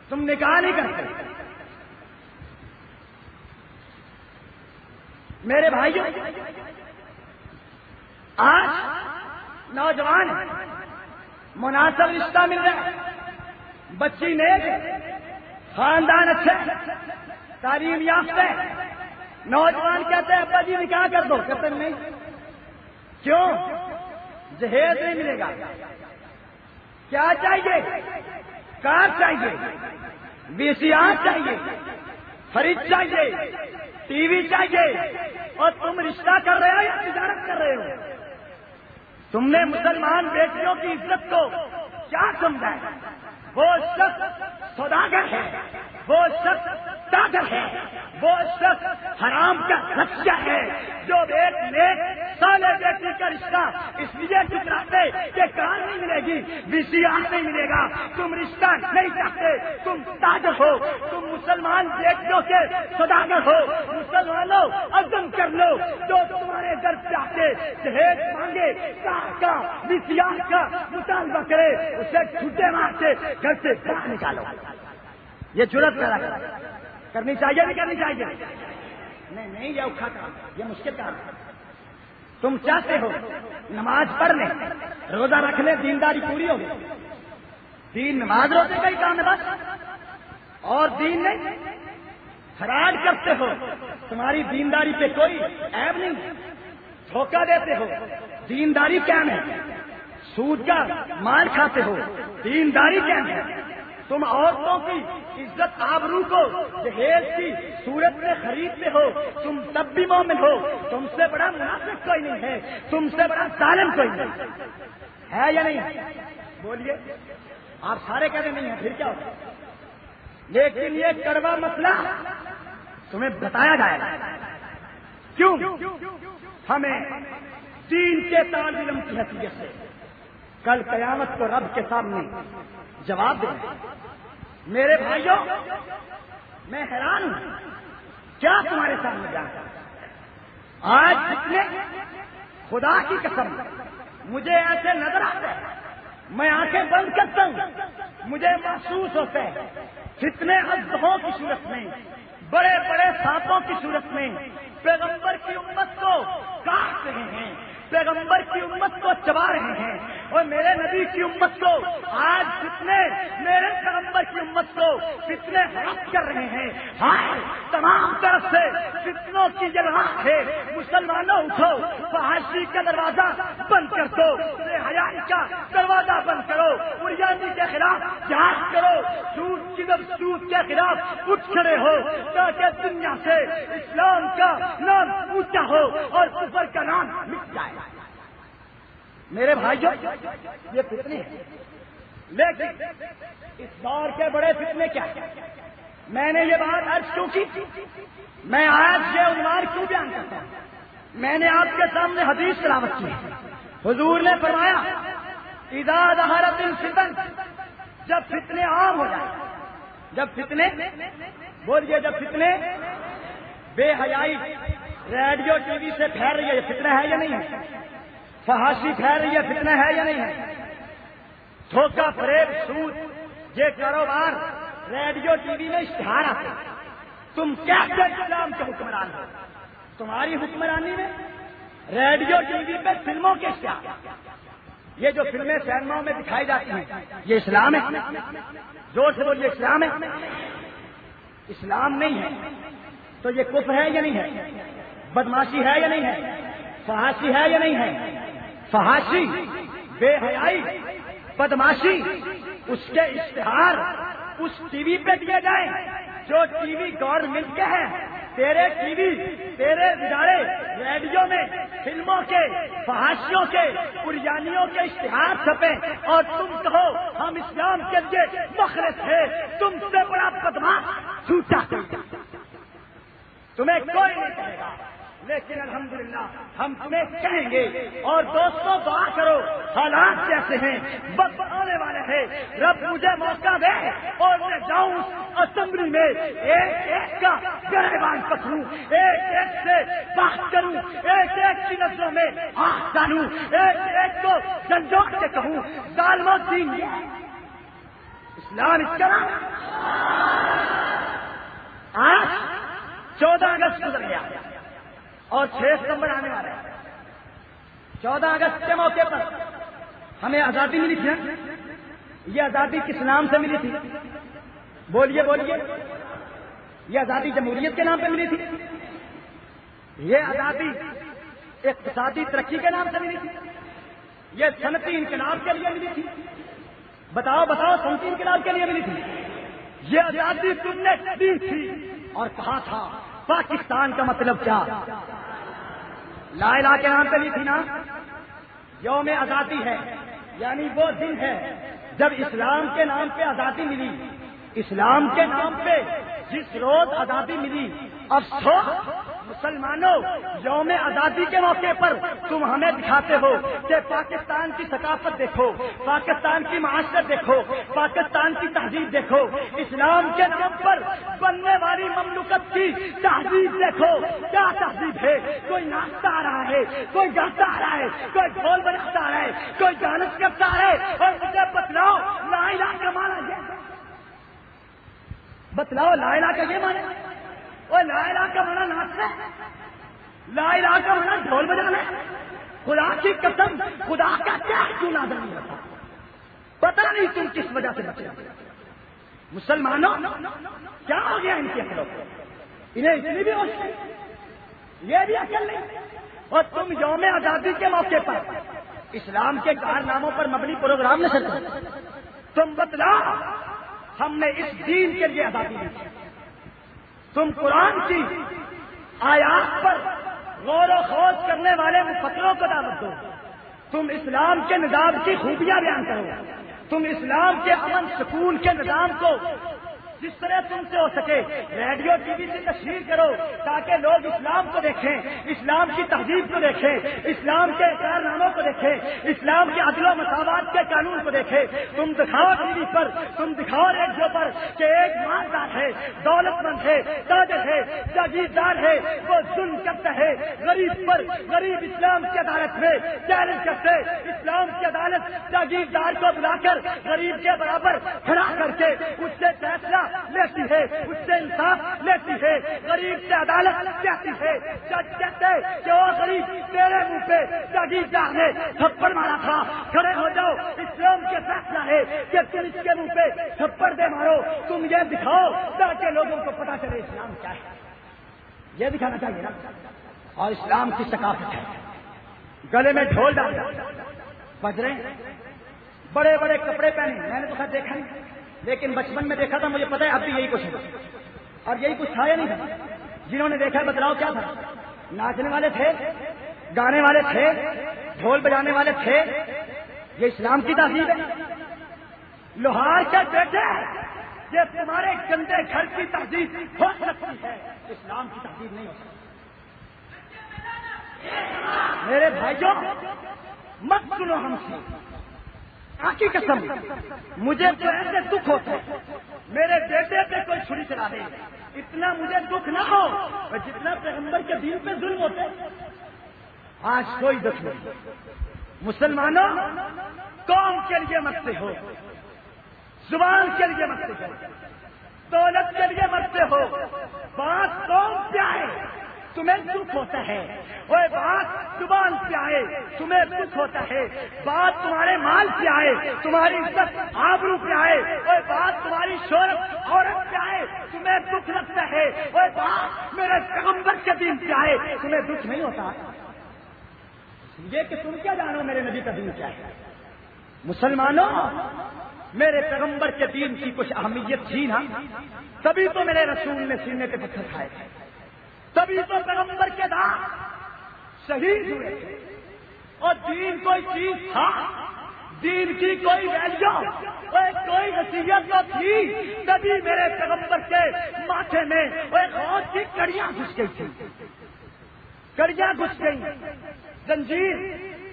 تم نکاح نہیں کرتے۔ میرے بھائیوں، آج نوجوان مناسب رشتہ مل رہا ہے، بچی نیک ہے، خاندان اچھا ہے، تعلیم یافتہ ہے، نوجوان کہتے ہیں ابا جی نکاح کر دو، کہتے نہیں۔ کیوں؟ جہیز نہیں ملے گا۔ کیا چاہیے؟ کار چاہیے، VCR چاہیے، فریج چاہیے، ٹی وی چاہیے، اور تم رشتہ کر رہے ہو یا تجارت کر رہے ہو؟ تم نے مسلمان بیٹیوں کی عزت کو کیا سمجھا ہے؟ وہ شخص سوداگر ہے، وہ شخص تاجر ہے، وہ شخص حرام کا رچہ ہے جو ایک نیک سالے بیٹی کا رشتہ اس لیے ٹکراتے کہ کار نہیں ملے گی، VCR نہیں ملے گا۔ تم رشتہ نہیں چاہتے، تم تاجر ہو، تم مسلمان بیٹیوں کے سوداگر ہو۔ مسلمانوں عزم کر لو، جو تمہارے گھر پہ آتے جہیز مانگے، کار کا، VCR کا مطالبہ کرے، اسے چھٹے مار کے گھر سے باہر نکالو۔ یہ جرات پیدا کرنی چاہیے نہیں کرنی چاہیے؟ نہیں یہ اوکھا کام، یہ مشکل کام ہے۔ تم چاہتے ہو نماز پڑھ لیں، روزہ رکھ لیں، دینداری پوری ہو گئی، دین نماز روزے کا ہی کام ہے بس، اور دین نہیں، فراڈ کرتے ہو، تمہاری دینداری پہ کوئی عیب نہیں، دھوکہ دیتے ہو، دینداری کیا ہے؟ سود کا مال کھاتے ہو، دینداری کیا ہے؟ تم عورتوں کی عزت آبرو کو جہیز کی صورت میں خریدتے ہو، تم تب بھی مومن ہو، تم سے بڑا منافق کوئی نہیں ہے، تم سے بڑا ظالم کوئی نہیں ہے یا نہیں؟ بولیے، آپ سارے کہتے نہیں ہیں، پھر کیا ہوگا؟ لیکن یہ کڑوا مسئلہ تمہیں بتایا جائے گا، کیوں؟ ہمیں دین کے طالب علم کی حیثیت سے کل قیامت کو رب کے سامنے جواب دیں۔ میرے بھائیوں، میں حیران ہوں، کیا تمہارے سامنے بیان کروں؟ آج جتنے خدا کی قسم مجھے ایسے نظر آتے ہیں، میں آنکھیں بند کرتا ہوں، مجھے محسوس ہوتا ہے کتنے اژدہوں کی صورت میں، بڑے بڑے سانپوں کی صورت میں پیغمبر کی امت کو کاٹ رہے ہیں، پیغمبر کی امت کو چبا رہے ہیں، اور میرے نبی کی امت کو آج کتنے میرے پیغمبر کی امت کو کتنے ہلاک کر رہے ہیں۔ ہائے، تمام طرف سے فتنوں کی جلوات ہے۔ مسلمانوں اٹھو، فحاشی کا دروازہ بند کر دو، بے حیائی کا دروازہ بند کرو، عریانی کے خلاف جہاد کرو، سود سود کے خلاف اٹھ کھڑے ہو، تاکہ دنیا سے اسلام کا نام اونچا ہو اور کفر کا نام مٹ جائے۔ میرے بھائیوں، یہ فتنے ہیں، لیکن اس دور کے بڑے فتنے کیا؟ میں نے یہ بات عرض کیوں کی؟ میں آج یہ عنوان کیوں بیان کرتا ہوں؟ میں نے آپ کے سامنے حدیث تلاوت کی، حضور نے فرمایا اذا ظہرت الفتن، جب فتنے عام ہو جائیں، جب فتنے، بولیے، جب فتنے، بے حیائی ریڈیو ٹی وی سے پھیل رہی ہے، یہ فتنہ ہے یا نہیں ہے؟ فحاشی پھیل رہی ہے، فتنہ ہے یا نہیں ہے؟ دھوکہ فریب سود یہ کاروبار ریڈیو ٹی وی میں اشتہار آتے، تم کیسے اسلام کے حکمران ہو؟ تمہاری حکمرانی میں ریڈیو ٹی وی پہ فلموں کے اشتہار، یہ جو فلمیں سینماؤں میں دکھائی جاتی ہیں، یہ اسلام ہے؟ زور سے بولیے، اسلام ہے؟ اسلام نہیں ہے تو یہ کفر ہے یا نہیں ہے؟ بدماشی ہے یا نہیں ہے؟ فحاشی ہے یا نہیں ہے؟ فحاشی، بے حیائی، بدماشی، اس کے اشتہار اس ٹی وی پہ دیے جائیں جو ٹی وی گورنمنٹ کے ہیں، تیرے ٹی وی، تیرے ادارے ریڈیو میں فلموں کے، فحاشیوں کے، عریانیوں کے اشتہار چھپیں، اور تم کہو ہم اسلام کے لیے مخلص ہیں، تم سے بڑا بدماش جھوٹا، تمہیں کوئی نہیں کہے گا، لیکن الحمدللہ ہم تمہیں کہیں گے۔ اور دوستوں، دعا کرو، حالات جیسے ہیں، وقت آنے والے ہیں، رب مجھے موقع دے اور میں جاؤں اسمبلی میں، ایک ایک کا گریبان پکڑوں، ایک ایک سے بات کروں، ایک ایک کی نظروں میں ہاتھ ڈالوں، ایک ایک کو جھنجھوڑ کے کہوں ظالموں دین یہ اسلام اس کا نام۔ آج 14 اگست گزر گیا اور 6 ستمبر آنے والا ہے۔ 14 اگست کے موقع پر ہمیں آزادی ملی تھی نا؟ یہ آزادی کس نام سے ملی تھی؟ بولیے بولیے، یہ آزادی جمہوریت کے نام پہ ملی تھی؟ یہ آزادی اقتصادی ترقی کے نام سے ملی تھی؟ یہ صنعتی انقلاب کے لیے ملی تھی؟ بتاؤ بتاؤ، صنعتی انقلاب کے لیے ملی تھی؟ یہ آزادی تم نے دی تھی اور کہا تھا پاکستان کا مطلب کیا؟ لا الہ کے نام پہ لی تھی نا؟ یوم آزادی ہے، یعنی وہ دن ہے جب اسلام کے نام پہ آزادی ملی، اسلام کے نام پہ جس روز آزادی ملی۔ افسوس مسلمانوں، یوم آزادی کے موقع پر تم ہمیں دکھاتے ہو کہ پاکستان کی ثقافت دیکھو، پاکستان کی معاشرت دیکھو، پاکستان کی تہذیب دیکھو، اسلام کے نام پر بننے والی مملکت کی تہذیب دیکھو، کیا تہذیب ہے؟ کوئی ناچتا آ رہا ہے، کوئی گاتا آ رہا ہے، کوئی ڈھول بجاتا آ رہا ہے، کوئی ڈانس کرتا ہے، اور مجھے بتلاؤ لا الہ کا معنی یہ بتلاؤ لا الہ کا یہ مانے؟ وہ لا الہ کا مانا ناچنا ہے، لا الہ کا مانا ڈھول بجانا ہے؟ خدا کی قسم خدا کا کیا کیوں نازل نہیں ہوتا؟ پتہ نہیں تم کس وجہ سے بچے مسلمانوں، کیا ہو گیا ان کی عقلوں کو؟ انہیں اتنی بھی ہوش نہیں، یہ بھی عقل نہیں، اور تم یوم آزادی کے موقع پر اسلام کے کارناموں پر مبنی پروگرام میں شرکت، تم بتلاؤ ہم نے اس دین کے لیے آزادی دی، تم قرآن کی آیات پر غور و خوض کرنے والے مفکروں کو دعوت دو، تم اسلام کے نظام کی خوبیاں بیان کرو، تم اسلام کے امن سکون کے نظام کو جس طرح تم سے ہو سکے ریڈیو ٹی وی سے تشہیر کرو تاکہ لوگ اسلام کو دیکھیں، اسلام کی تہذیب کو دیکھیں، اسلام کے کارناموں کو دیکھیں، اسلام کے عدل و مساوات کے قانون کو دیکھیں۔ تم دکھاؤ ٹی وی پر، تم دکھاؤ ریڈیو پر کہ ایک مالدار ہے، دولت مند ہے، تاجر ہے، جاگیردار ہے، وہ ظلم کرتا ہے غریب پر، غریب اسلام کی عدالت میں چیلنج کرتے، اسلام کی عدالت جاگیردار کو بلا کر غریب کے برابر کھڑا کر کے اس سے فیصلہ لیتی ہے، اس سے انصاف لیتی ہے، غریب سے عدالت کہتی ہے، جج کہتے کہ وہ غریب تیرے منہ پہ جاگیردار نے تھپڑ مارا تھا، کھڑے ہو جاؤ، اسلام کے فیصلہ ہے کہ تم اس کے منہ پہ تھپڑ دے مارو، تم یہ دکھاؤ تاکہ لوگوں کو پتا چلے اسلام کیا ہے، یہ دکھانا چاہیے نا۔ اور اسلام کی ثقافت ہے، گلے میں ڈھول ڈال بجرے، بڑے بڑے کپڑے پہنے، میں نے تو خیر دیکھا نہیں لیکن بچپن میں دیکھا تھا، مجھے پتا ہے اب بھی یہی کچھ ہے، اور یہی کچھ تھا یا نہیں تھا؟ جنہوں نے دیکھا بتلاؤ کیا تھا؟ ناچنے والے تھے، گانے والے تھے، ڈھول بجانے والے تھے، یہ اسلام کی تہذیب ہے؟ لوہار کے بیٹے، یہ تمہارے گندے گھر کی تہذیب ہو سکتی ہے، اسلام کی تہذیب نہیں ہو سکتی۔ میرے بھائیوں مت سنو ہم سے، کی قسم مجھے تو ایسے دکھ ہوتا ہے میرے بیٹے پہ کوئی چھری چلا دے، اتنا مجھے دکھ نہ ہو جتنا پیغمبر کے دین پہ ظلم ہوتے۔ آج کوئی دکھ نہیں، مسلمانوں قوم کے لیے مرتے ہو، زبان کے لیے مرتے ہو، دولت کے لیے مرتے ہو، بات قوم پہ آئے تمہیں دکھ ہوتا ہے، وہ بات زبان پہ آئے تمہیں دکھ ہوتا ہے، بات تمہارے مال پہ آئے، تمہاری عزت آبرو پہ آئے، وہ بات تمہاری شہرت عورت پہ آئے تمہیں دکھ لگتا ہے، وہ بات میرے پیغمبر کے دین پہ آئے تمہیں دکھ نہیں ہوتا۔ یہ کہ تم کیا جانو میرے نبی کا دین کیا ہے؟ مسلمانوں میرے پیغمبر کے دین کی کچھ اہمیت تھی نا، تبھی تو میرے رسول نے سینے پہ پتھر کھائے تھے، تبھی تو پیغمبر کے داغ شہید ہوئے تھے، اور دین کوئی چیز تھا، دین کی کوئی ویلیو، کوئی حیثیت تو تھی، تبھی میرے پیغمبر کے ماتھے میں وہ غوث کی کڑیاں گھس گئی تھی، کڑیاں گھس گئی، زنجیر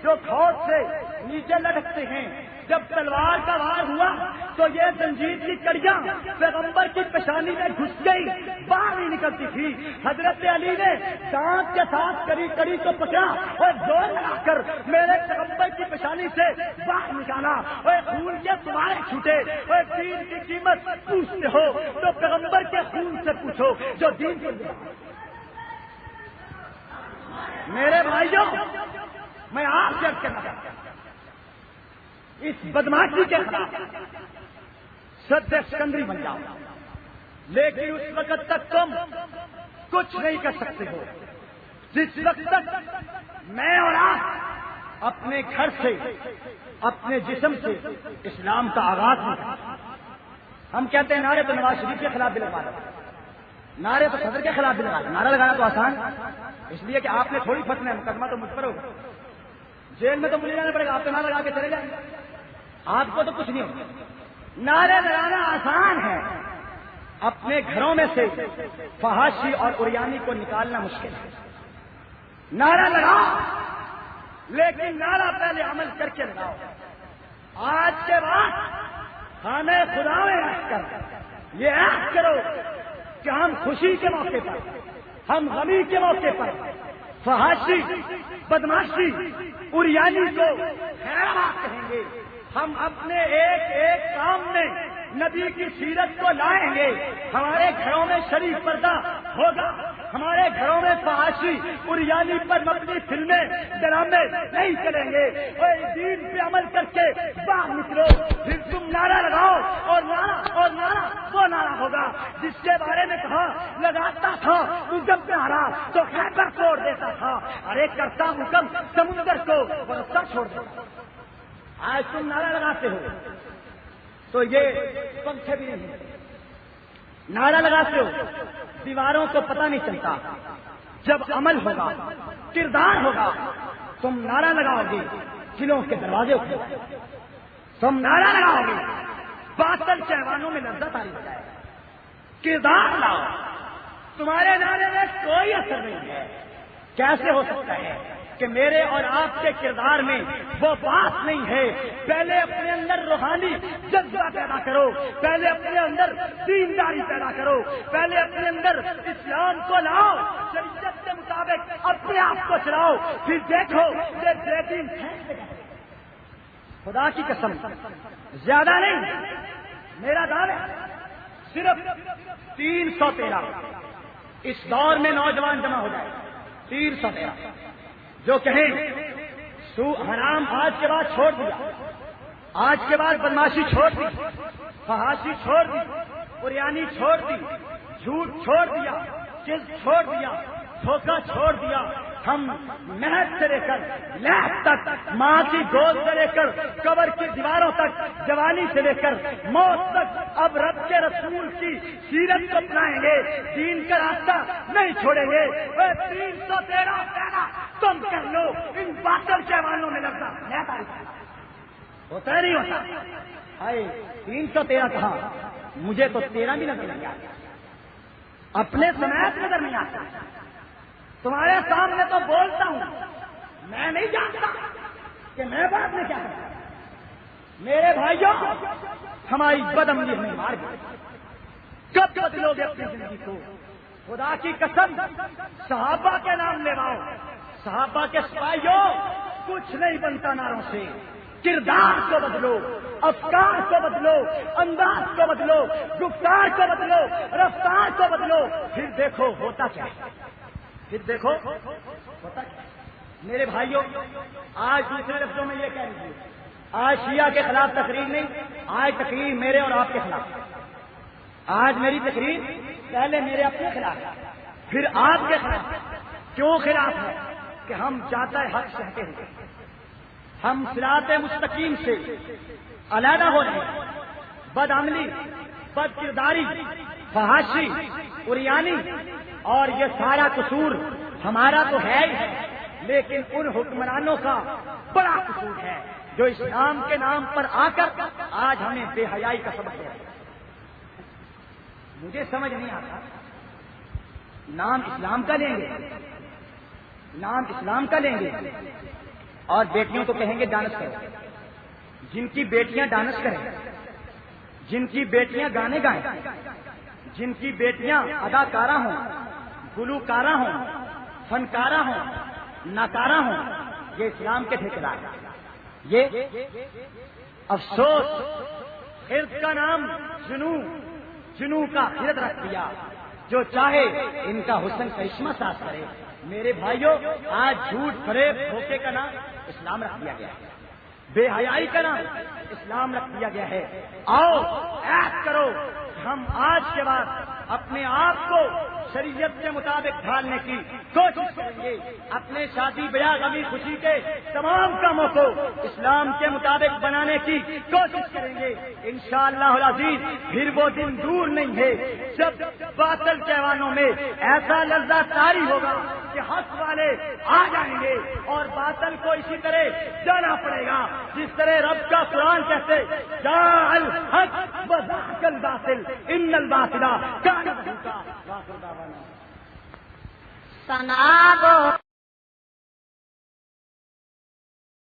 جو کھوٹ سے نیچے لٹکتے ہیں، جب تلوار کا وار ہوا تو یہ زنجیر کی کڑیاں پیغمبر کی پیشانی میں گھس گئی، باہر نہیں نکلتی تھی۔ حضرت علی نے دانت کے ساتھ کڑی کڑی کو پکڑا اور زور لگا کر میرے پیغمبر کی پیشانی سے باہر نکالا، اور خون کے تمہارے چھوٹے، اور دین کی قیمت پوچھتے ہو تو پیغمبر کے خون سے پوچھو جو دین کو دیا۔ میرے بھائیوں میں آپ سے عرض کرنا چاہتا ہوں، اس بدماشی کے خلاف سد سکندری بن جاؤ، لیکن اس وقت تک تم کچھ نہیں کر سکتے ہو جس وقت تک میں اور آپ اپنے گھر سے، اپنے جسم سے اسلام کا آغاز نہیں کرتے۔ ہم کہتے ہیں نعرے تو نواز شریف کے خلاف بھی لگا رہے، نعرے تو صدر کے خلاف بھی لگا رہے، نعرہ لگانا تو آسان اس لیے کہ آپ نے تھوڑی پھنسنا ہے، مقدمہ تو مجھ پر ہوگا، جیل میں تو مجھے جانا پڑے گا، آپ تو نعرہ لگا کے چلے جائیں گے، آپ کو تو کچھ نہیں ہوگا۔ نعرے لگانا آسان ہے، اپنے گھروں میں سے فحاشی اور اریانی کو نکالنا مشکل ہے۔ نعرہ لگاؤ لیکن نعرہ پہلے عمل کر کے لگاؤ۔ آج کے بعد خانہ خدا میں رہ کر یہ عہد کرو کہ ہم خوشی کے موقع پر، ہم غمی کے موقع پر فحاشی، بدماشی، اریانی کو خیر بات کہیں گے۔ ہم اپنے ایک ایک کام میں نبی کی سیرت کو لائیں گے، ہمارے گھروں میں شریف پردہ ہوگا، ہمارے گھروں میں فحاشی عریانی پر مبنی فلمیں ڈرامے نہیں چلیں گے، اور دین پہ عمل کر کے باہر نکلو، پھر تم نعرہ لگاؤ، اور نعرہ وہ نعرہ ہوگا جس کے بارے میں کہا لگاتا تھا تو جب نعرہ تو خیبر چھوڑ دیتا تھا، ارے کرتا حکم سمندر کو وہ رستہ چھوڑ دیتا۔ آج تم نعرہ لگاتے ہو تو یہ پنکھے بھی نہیں، نعرہ لگاتے ہو دیواروں کو پتہ نہیں چلتا، جب عمل ہوگا کردار ہوگا تم نعرہ لگاؤ گے دلوں کے دروازے اٹھے، تم نعرہ لگاؤ گے باطل کے ایوانوں میں لذت آ جائے، کردار لاؤ، تمہارے نعرے میں کوئی اثر نہیں ہے۔ کیسے ہو سکتا ہے کہ میرے اور آپ کے کردار میں وہ بات نہیں ہے؟ پہلے اپنے اندر روحانی جذبہ پیدا کرو، پہلے اپنے اندر دینداری پیدا کرو، پہلے اپنے اندر اسلام کو لاؤ، شریعت کے مطابق اپنے آپ کو چلاؤ، پھر دیکھو یہ بے دین خدا کی قسم زیادہ نہیں، میرا دعویٰ صرف 313 اس دور میں نوجوان جمع ہو جائے، 313 جو کہیں حرام آج کے بعد چھوڑ دیا، آج کے بعد بدماشی چھوڑ دی، فحاشی چھوڑ دی، عریانی چھوڑ دی، جھوٹ چھوڑ دیا، کذب چھوڑ دیا، دھوکہ چھوڑ دیا، ہم محنت سے لے کر لہب تک، ماں کی گود سے لے کر قبر کی دیواروں تک، جوانی سے لے کر موت تک اب رب کے رسول کی سیرت کو اپنائیں گے، دین کا راستہ نہیں چھوڑیں گے۔ 313 پیدا تم کر لو، ان باطل کے حوالوں میں لگتا ہوتا ہے نہیں ہوتا؟ 313 کہا، مجھے تو 13 بھی نظر نہیں آتا، اپنے سمیت نظر نہیں آتا، تمہارے سامنے تو بولتا ہوں، میں نہیں جانتا کہ میں بعد میں کیا کرتا۔ میرے بھائیوں، ہماری بدعملی ہمیں مار گئی، کب بدلو گے اپنی زندگی کو؟ خدا کی قسم صحابہ کے نام لیواؤ، صحابہ کے سپاہیوں، کچھ نہیں بنتا ناروں سے، کردار کو بدلو، افکار کو بدلو، انداز کو بدلو، گفتار کو بدلو، رفتار کو بدلو، پھر دیکھو ہوتا کیا ہے، پھر دیکھو ہوتا کیا ہے۔ میرے بھائیوں، آج دوسرے لفظوں میں یہ کہہ لیجیے، آج شیعہ کے خلاف تقریر نہیں، آج تقریر میرے اور آپ کے خلاف، آج میری تقریر پہلے میرے اپنے خلاف ہے، پھر آپ کے خلاف۔ کیوں خلاف ہے؟ کہ ہم جاتا حق سہتے ہیں، ہم صراط مستقیم سے علیحدہ ہو رہے ہیں، بدعملی، بد کرداری، فحاشی، عریانی، اور یہ سارا قصور ہمارا تو ہے ہی ہے، لیکن ان حکمرانوں کا بڑا قصور ہے جو اسلام کے نام پر آ کر آج ہمیں بے حیائی کا سبق دے رہے ہیں۔ مجھے سمجھ نہیں آتا، نام اسلام کا لیں گے، نام اسلام کا لیں گے اور بیٹیوں کو کہیں گے ڈانس کرو، جن کی بیٹیاں ڈانس کریں، جن کی بیٹیاں گانے گائیں، جن کی بیٹیاں اداکارہ ہوں، گلوکارہ ہوں، فنکارہ ہوں، ناکارہ ہوں، یہ اسلام کے ٹھیکیدار ہیں۔ یہ افسوس، خرد کا نام جنو کا خرد رکھ دیا، جو چاہے ان کا حسن کرشمہ ساز کرے۔ میرے بھائیوں، آج جھوٹ فریب دھوکے کا نام اسلام رکھ دیا گیا ہے، بے حیائی کا نام اسلام رکھ دیا گیا ہے۔ آؤ عہد کرو، ہم آج کے بعد اپنے آپ کو شریعت کے مطابق ڈھالنے کی کوشش کریں گے، اپنے شادی بیاہ غمی خوشی کے تمام کاموں کو اسلام کے مطابق بنانے کی کوشش کریں گے انشاءاللہ العزیز۔ پھر وہ دن دور نہیں ہے جب باطل کے ایوانوں میں ایسا لذت طاری ہوگا کہ حق والے آ جائیں گے اور باطل کو اسی طرح جانا پڑے گا جس طرح رب کا قرآن کہتے جاء الحق وزهق الباطل ان الباطل کان زهوقا۔